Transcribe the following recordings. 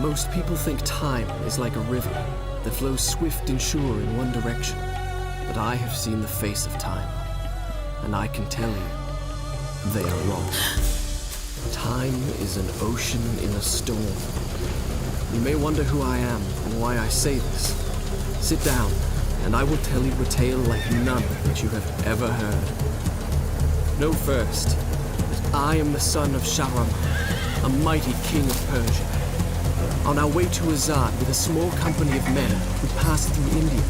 Most people think time is like a river that flows swift and sure in one direction. But I have seen the face of time, and I can tell you, they are wrong. Time is an ocean in a storm. You may wonder who I am and why I say this. Sit down, and I will tell you a tale like none that you have ever heard. Know first that I am the son of Shahram, a mighty king of Persia. On our way to Azad with a small company of men who passed through India,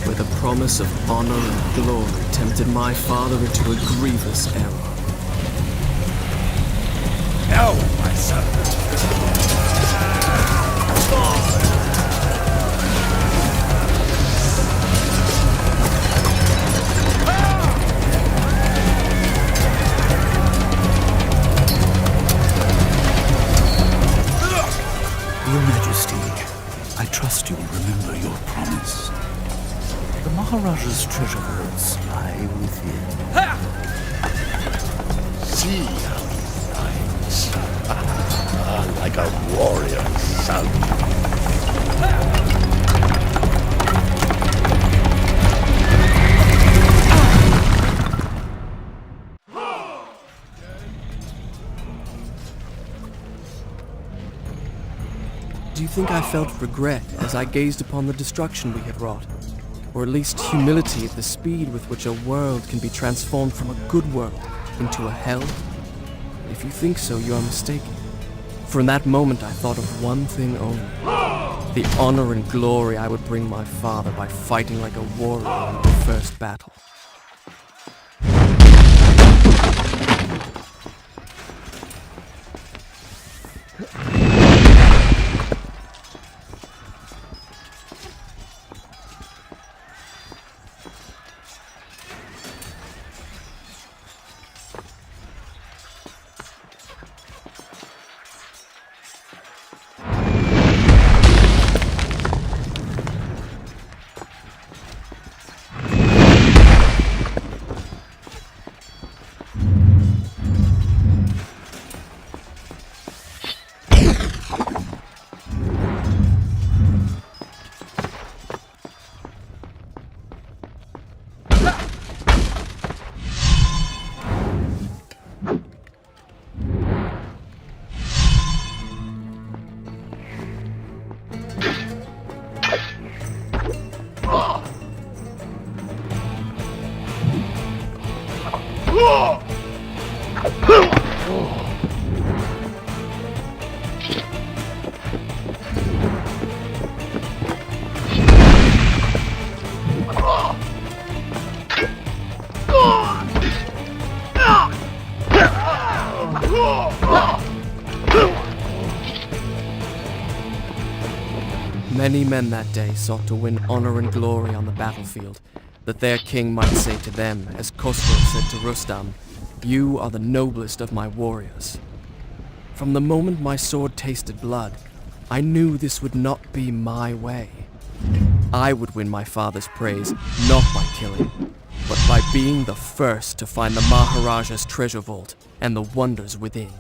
where the promise of honor and glory tempted my father into a grievous error. Now, my son. Your Majesty, I trust you will remember your promise. The Maharaja's treasure vaults lie within. See how he fights. Like a warrior son. Do you think I felt regret as I gazed upon the destruction we had wrought? Or at least humility at the speed with which a world can be transformed from a good world into a hell? If you think so, you are mistaken. For in that moment I thought of one thing only. The honor and glory I would bring my father by fighting like a warrior in the first battle. Many men that day sought to win honor and glory on the battlefield, that their king might say to them, as Khosrow said to Rustam, "You are the noblest of my warriors." From the moment my sword tasted blood, I knew this would not be my way. I would win my father's praise, not by killing, but by being the first to find the Maharaja's treasure vault and the wonders within.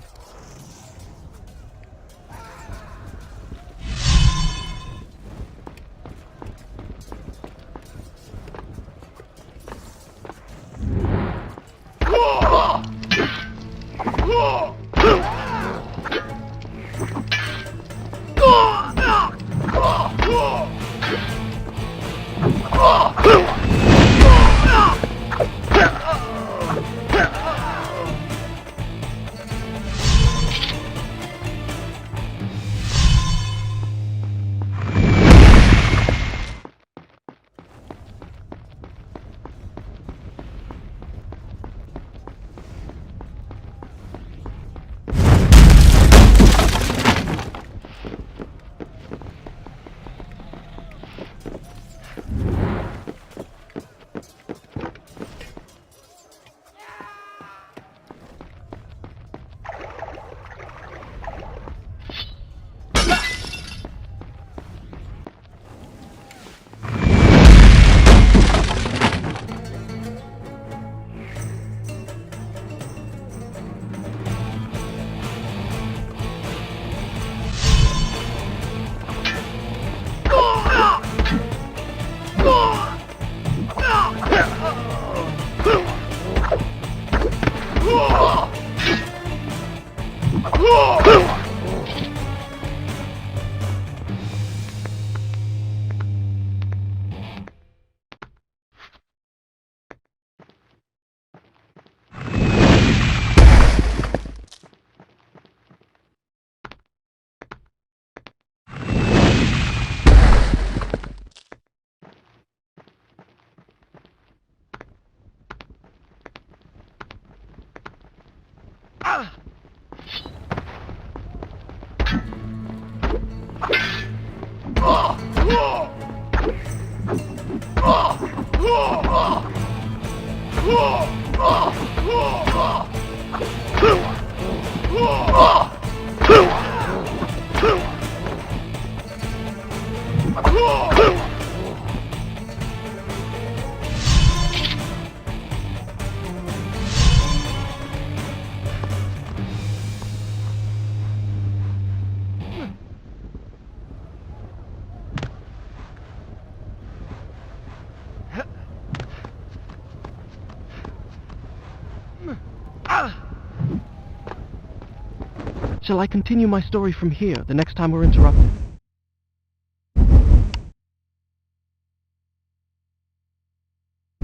Shall I continue my story from here the next time we're interrupted?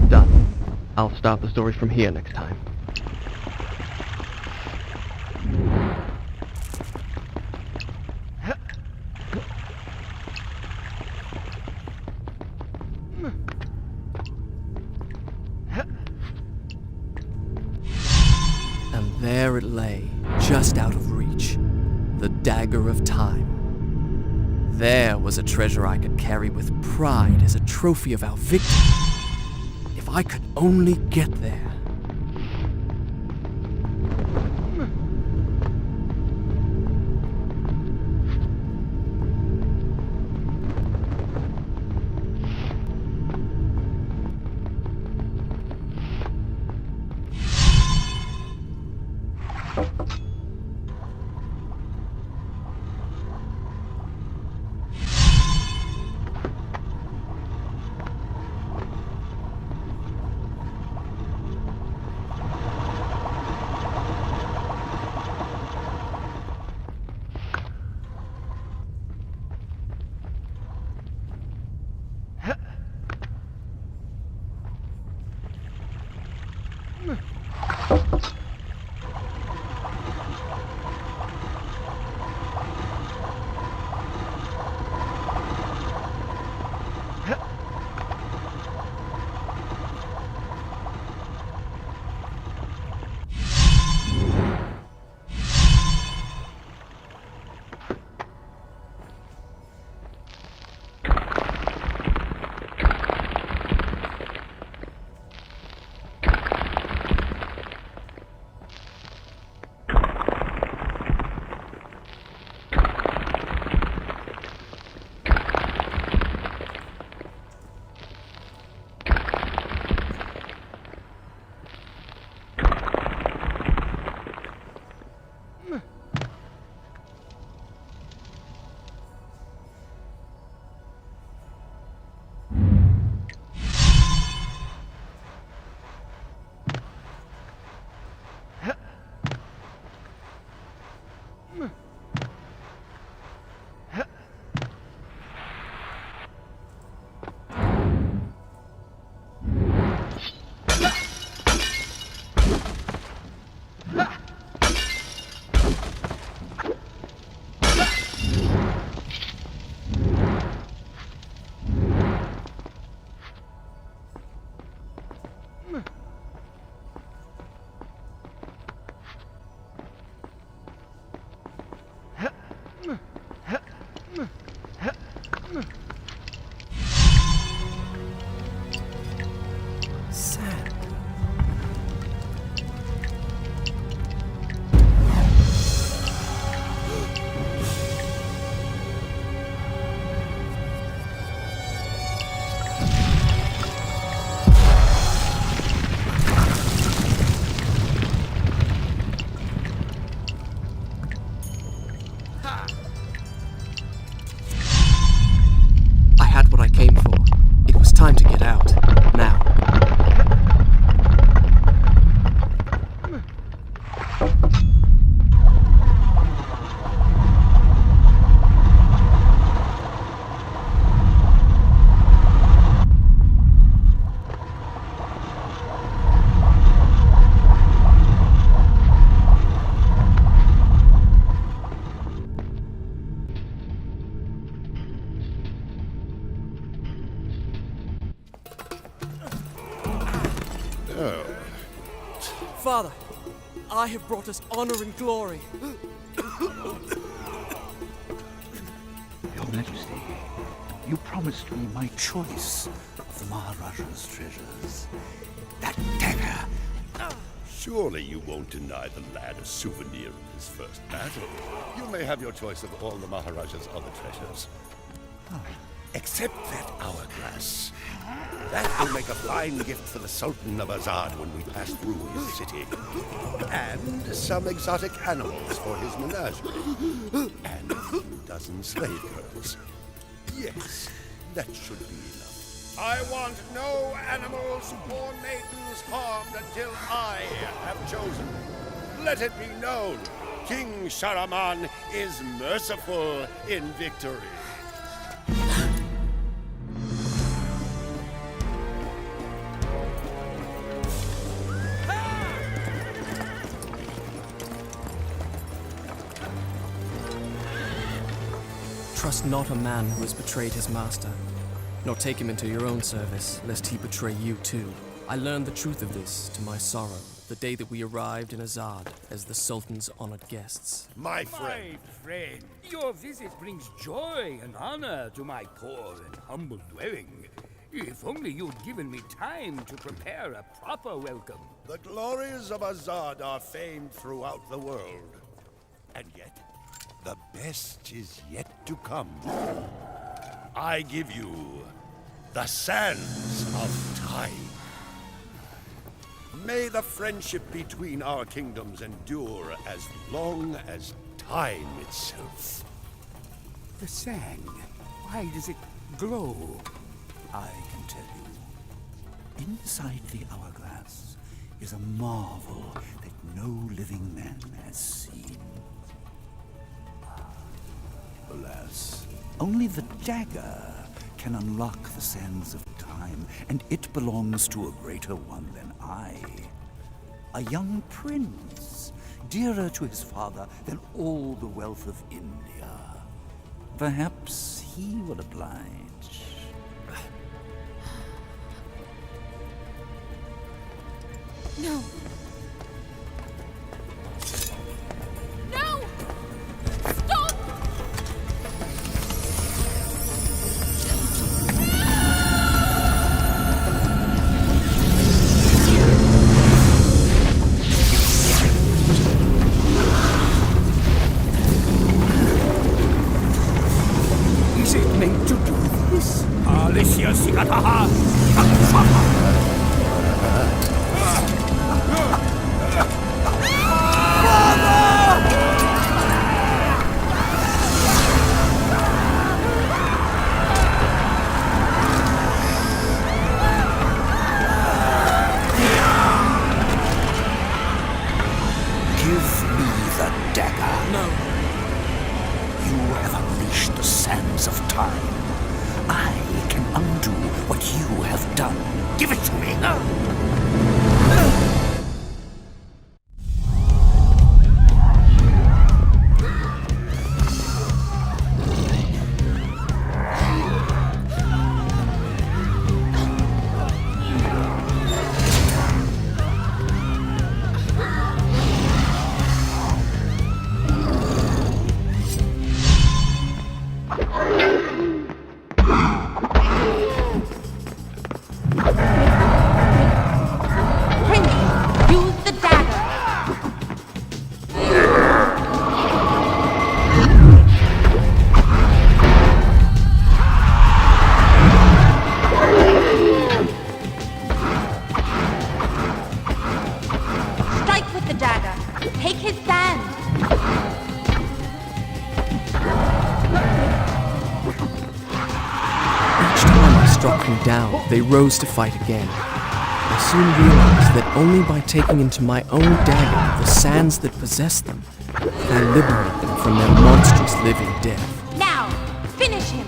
Done. I'll start the story from here next time. And there it lay, just out of reach, the dagger of time. There was a treasure I could carry with pride as a trophy of our victory. If I could only get there. Time to get out. Now. Father, I have brought us honor and glory. Your Majesty, you promised me my choice of the Maharaja's treasures. That dagger. Surely you won't deny the lad a souvenir of his first battle. You may have your choice of all the Maharaja's other treasures. Except that hourglass. That will make a fine gift for the Sultan of Azad when we pass through his city. And some exotic animals for his menagerie. And a few dozen slave girls. Yes, that should be enough. I want no animals or maidens harmed until I have chosen. Let it be known King Sharaman is merciful in victory. Trust not a man who has betrayed his master, nor take him into your own service, lest he betray you too. I learned the truth of this to my sorrow, the day that we arrived in Azad as the Sultan's honored guests. My friend. My friend, your visit brings joy and honor to my poor and humble dwelling. If only you'd given me time to prepare a proper welcome. The glories of Azad are famed throughout the world. And yet, the best is yet to come. I give you the sands of time. May the friendship between our kingdoms endure as long as time itself. The sand, why does it glow? I can tell you. Inside the hourglass is a marvel that no living man has seen. Alas, only the dagger can unlock the sands of time, and it belongs to a greater one than I. A young prince, dearer to his father than all the wealth of India. Perhaps he will oblige. No. No! Stop! Is it meant to do this? Alicia Sigataha! Give me the dagger. No. You have unleashed the sands of time. I can undo what you have done. Give it to me. Prince, use the dagger. Strike with the dagger. Take his sand. Each time I struck them down, they rose to fight again. I soon realized that only by taking into my own dagger the sands that possess them, could I liberate them from their monstrous living death. Now, finish him.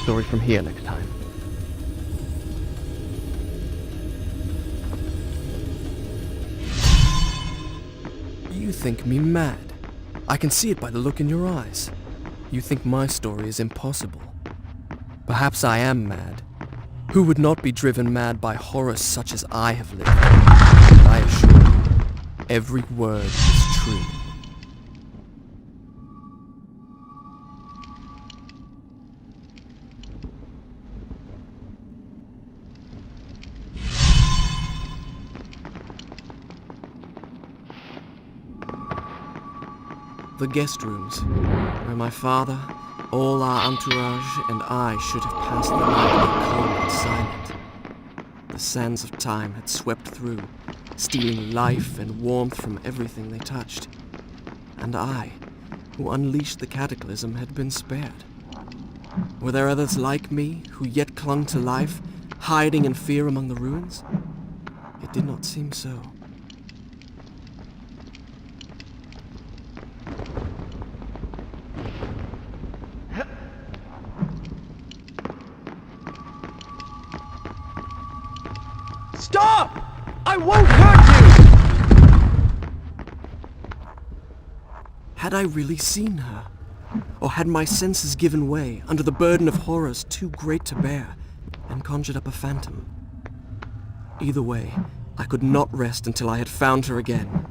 story from here next time. You think me mad. I can see it by the look in your eyes. You think my story is impossible. Perhaps I am mad. Who would not be driven mad by horrors such as I have lived? And I assure you, every word is true. The guest rooms, where my father, all our entourage, and I should have passed the night cold and silent. The sands of time had swept through, stealing life and warmth from everything they touched. And I, who unleashed the cataclysm, had been spared. Were there others like me, who yet clung to life, hiding in fear among the ruins? It did not seem so. Stop! I won't hurt you! Had I really seen her? Or had my senses given way under the burden of horrors too great to bear, and conjured up a phantom? Either way, I could not rest until I had found her again.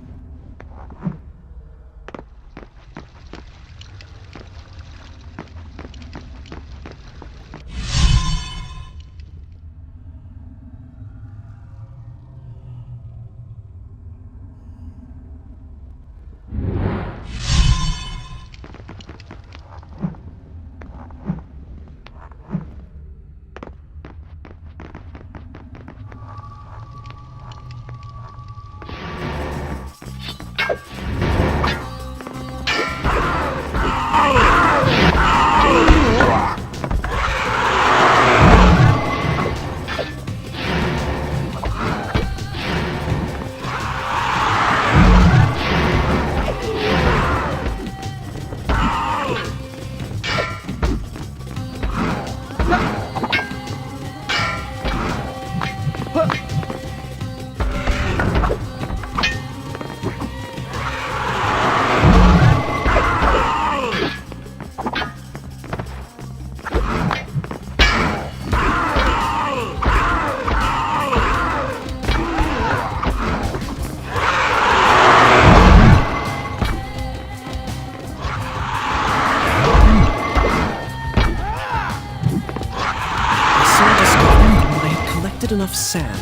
Enough sand,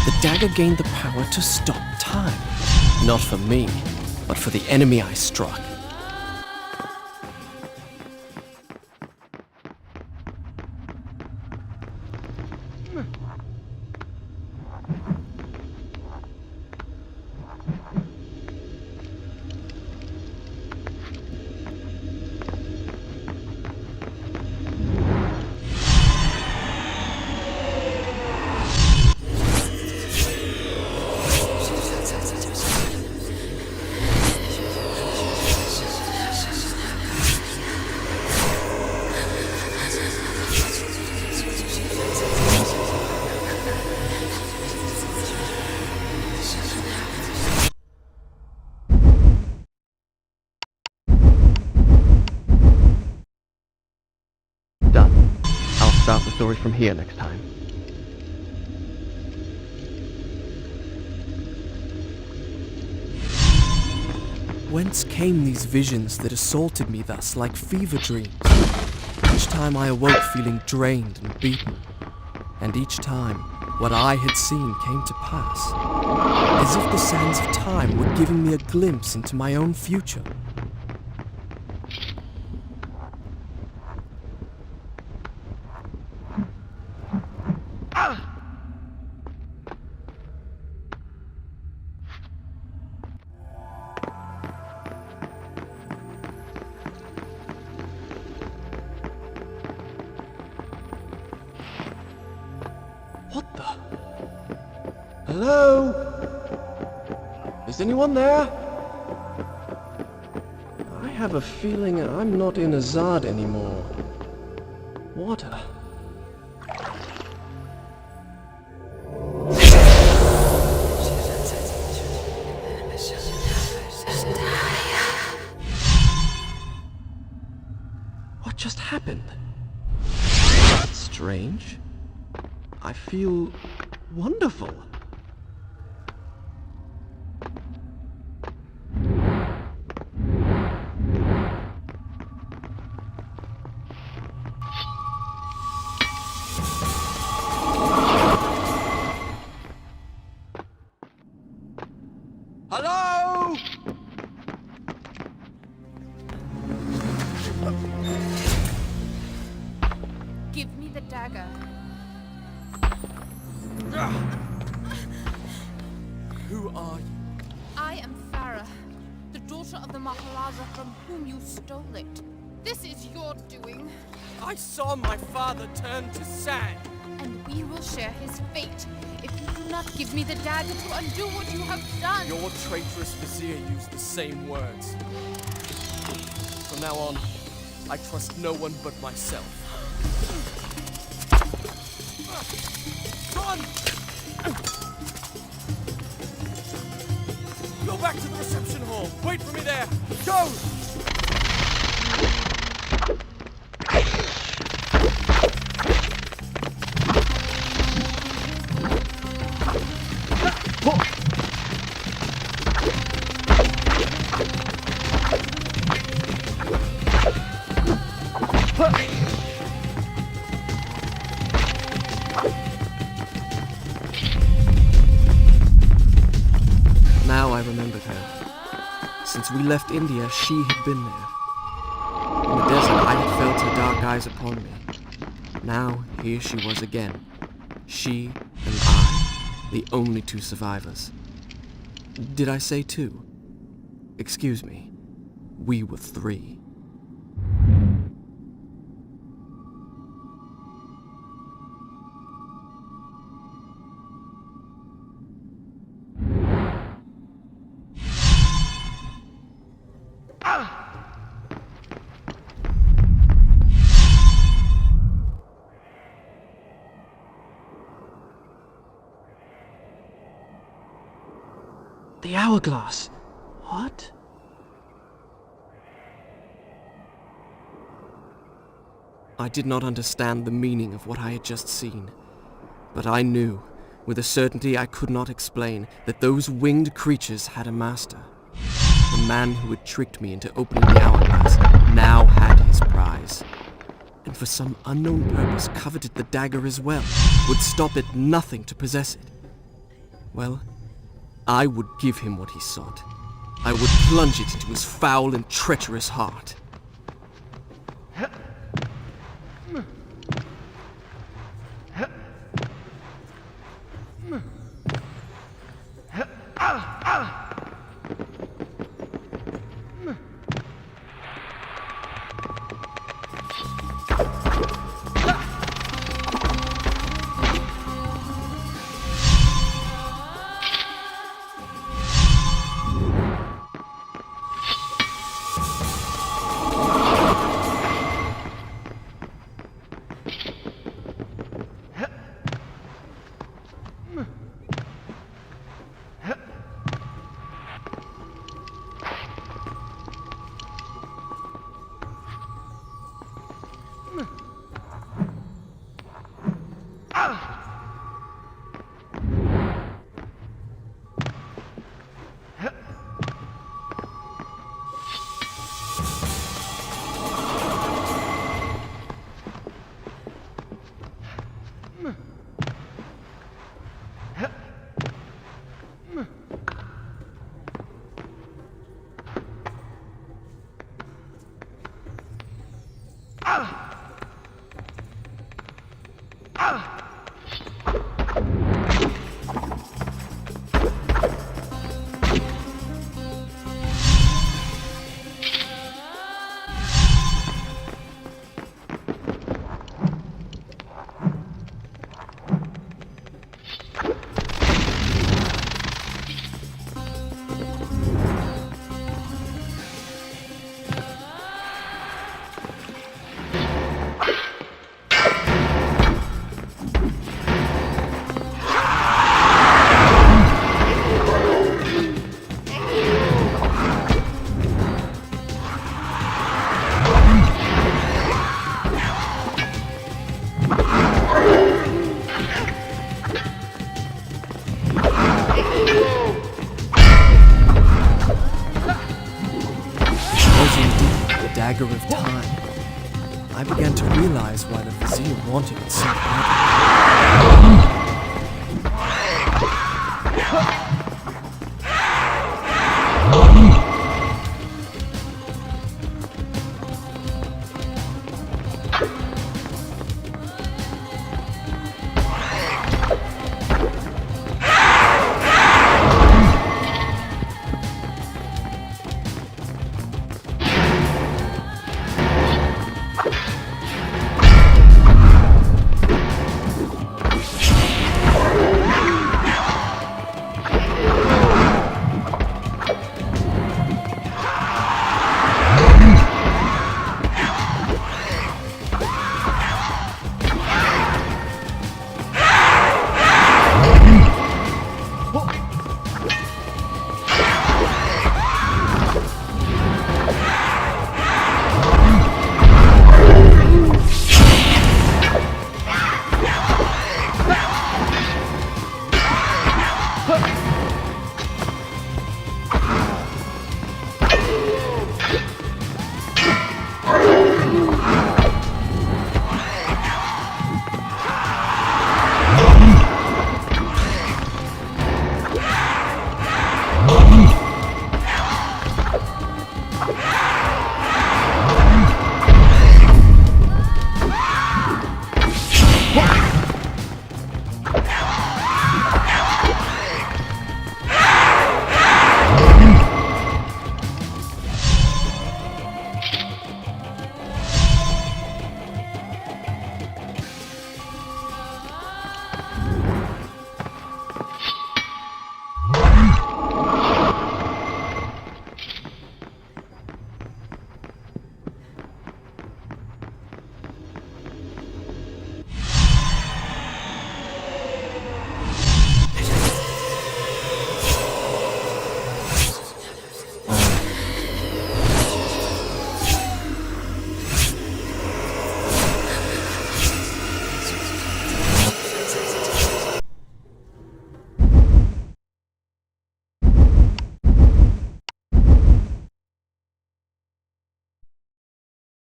the dagger gained the power to stop time. Not for me, but for the enemy I struck. Start the story from here next time. Whence came these visions that assaulted me thus like fever dreams? Each time I awoke feeling drained and beaten, and each time what I had seen came to pass, as if the sands of time were giving me a glimpse into my own future. What the? Hello? Is anyone there? I have a feeling I'm not in Azad anymore. Water. happened? Strange. I feel wonderful. Hello? Give me the dagger. Who are you? I am Farah, the daughter of the Maharaja from whom you stole it. This is your doing, I saw my father turn to sand. and we will share his fate if you do not give me the dagger to undo what you have done. Your traitorous vizier used the same words. From now on, I trust no one but myself. Run! Go back to the reception hall. Wait for me there. Go! Now I remembered her. Since we left India, she had been there. In the desert, I had felt her dark eyes upon me. Now, here she was again. She and I, the only two survivors. Did I say two? Excuse me. We were three. The hourglass. What? I did not understand the meaning of what I had just seen, but I knew, with a certainty I could not explain, that those winged creatures had a master. The man who had tricked me into opening the hourglass now had his prize, and for some unknown purpose coveted the dagger as well, would stop at nothing to possess it. Well, I would give him what he sought. I would plunge it into his foul and treacherous heart. dagger of time, I began to realize why the vizier wanted it so badly.